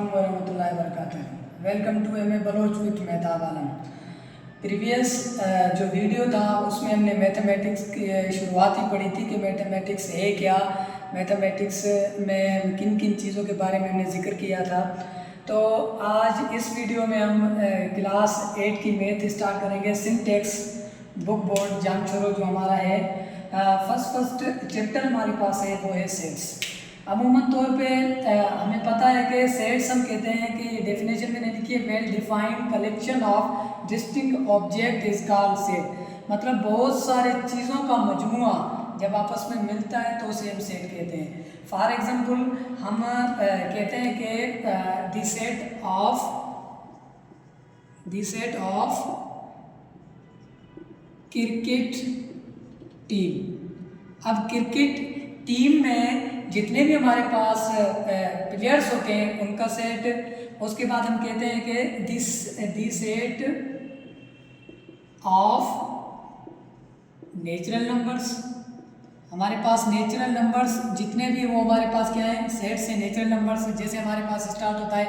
वरहमतुल्लाहि वबरकातुहू। Welcome to M A Baloch with Mehtab Alam. Previous जो वीडियो था उसमें हमने मैथमेटिक्स की शुरुआत ही पढ़ी थी कि मैथमेटिक्स है क्या, मैथमेटिक्स में किन किन चीज़ों के बारे में हमने ज़िक्र किया था। तो आज इस वीडियो में हम क्लास 8 की मैथ स्टार्ट करेंगे। सिंटेक्स बुक बोर्ड जान छोड़ो जो हमारा है। फर्स्ट चैप्टर हमारे पास है वो है सेट्स। अमूमन तौर पे हमें पता है कि सेट्स हम कहते हैं कि डेफिनेशन में लिखी है well defined collection of distinct object is called set. मतलब बहुत सारे चीज़ों का मजमुआ जब आपस में मिलता है तो उसे हम सेट कहते हैं। फॉर एग्जांपल हम कहते हैं कि the set of cricket team. अब क्रिकेट टीम में जितने भी हमारे पास प्लेयर्स होते हैं उनका सेट। उसके बाद हम कहते हैं कि this set of natural numbers. हमारे पास नेचुरल नंबर्स जितने भी वो हमारे पास क्या है, सेट से नेचुरल नंबर्स। जैसे हमारे पास स्टार्ट होता है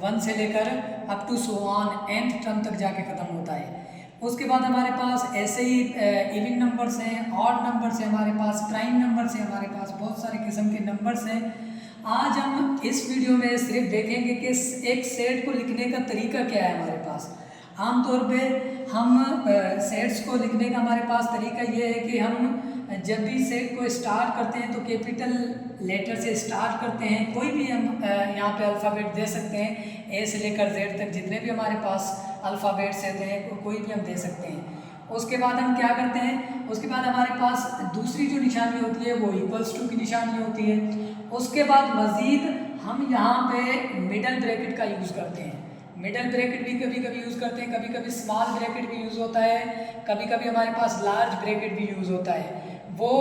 1 से लेकर up to so on nth term तक जाके ख़त्म होता है। उसके बाद हमारे पास ऐसे ही इवन नंबर्स हैं, ऑड नंबर्स हैं, हमारे पास प्राइम नंबर्स हैं, हमारे पास बहुत सारे किस्म के नंबर्स हैं। आज हम इस वीडियो में सिर्फ देखेंगे कि एक सेट को लिखने का तरीका क्या है हमारे पास। आमतौर पे हम सेट्स को लिखने का हमारे पास तरीका ये है कि हम जब भी सेट को स्टार्ट करते हैं तो कैपिटल लेटर से स्टार्ट करते हैं। कोई भी हम यहाँ पे अल्फ़ाबेट दे सकते हैं, ए से लेकर जेड तक जितने भी हमारे पास अल्फ़ाबेट्स रहते हैं कोई भी हम दे सकते हैं। उसके बाद हम क्या करते हैं, उसके बाद हमारे पास दूसरी जो निशानी होती है वो इक्वल्स टू की निशानी होती है। उसके बाद मज़ीद हम यहाँ पे मिडल ब्रैकेट का यूज़ करते हैं। मिडल ब्रैकेट भी कभी कभी यूज़ करते हैं, कभी कभी स्मॉल ब्रैकेट भी यूज़ होता है, कभी कभी हमारे पास लार्ज ब्रैकेट भी यूज़ होता है। वो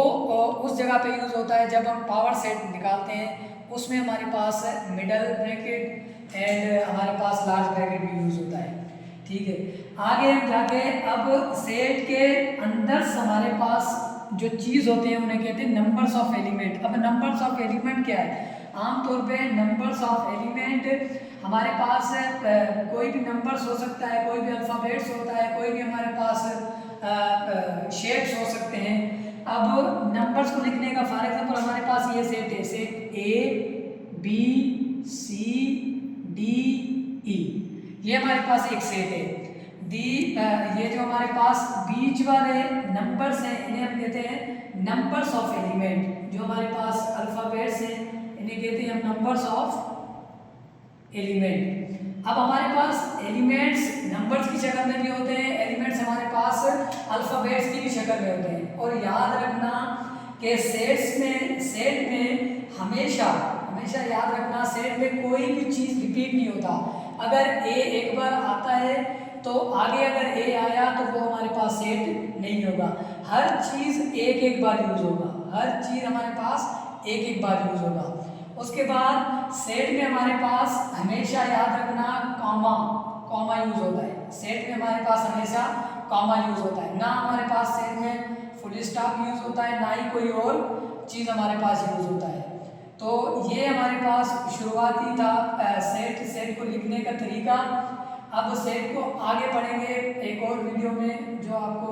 उस जगह पे यूज़ होता है जब हम पावर सेट निकालते हैं, उसमें हमारे पास मिडल ब्रैकेट एंड हमारे पास लार्ज ब्रैकेट भी यूज़ होता है। ठीक है, आगे हम जाके अब सेट के अंदर हमारे पास जो चीज़ होते हैं उन्हें कहते हैं नंबर्स ऑफ एलिमेंट। अब नंबर्स ऑफ एलिमेंट क्या है? आमतौर पे नंबर्स ऑफ एलिमेंट हमारे पास कोई भी नंबर्स हो सकता है, कोई भी अल्फ़ाबेट्स होता है, कोई भी हमारे पास शेप्स हो सकते हैं। अब नंबर्स को लिखने का फॉर एग्जांपल हमारे पास ये सेट है, set A B C D E, ये हमारे पास एक सेट है। ये जो हमारे पास बीच वाले नंबर्स हैं इन्हें हम कहते हैं नंबर्स ऑफ एलिमेंट। जो हमारे पास अल्फ़ाबेट्स हैं इन्हें कहते हैं हम नंबर्स ऑफ एलिमेंट। अब हमारे पास एलिमेंट्स नंबर्स की शक्ल में भी होते हैं, एलिमेंट्स हमारे पास अल्फ़ाबेट्स की भी शक्ल में होते हैं। और याद रखना कि सेट में हमेशा याद रखना, सेट में कोई भी चीज़ रिपीट नहीं होता। अगर ए एक बार आता है तो आगे अगर ए आया तो वो हमारे पास सेट नहीं होगा। हर चीज़ एक बार यूज़ होगा, हर चीज़ हमारे पास एक बार यूज़ होगा। उसके बाद सेट में हमारे पास हमेशा याद रखना कॉमा यूज़ होता है। सेट में हमारे पास हमेशा कॉमा यूज़ होता है, ना हमारे पास सेट में फुल स्टॉप यूज़ होता है, ना ही कोई और चीज़ हमारे पास यूज़ होता है। तो ये हमारे पास शुरुआती था सेट को लिखने का तरीका। अब सेट को आगे पढ़ेंगे एक और वीडियो में जो आपको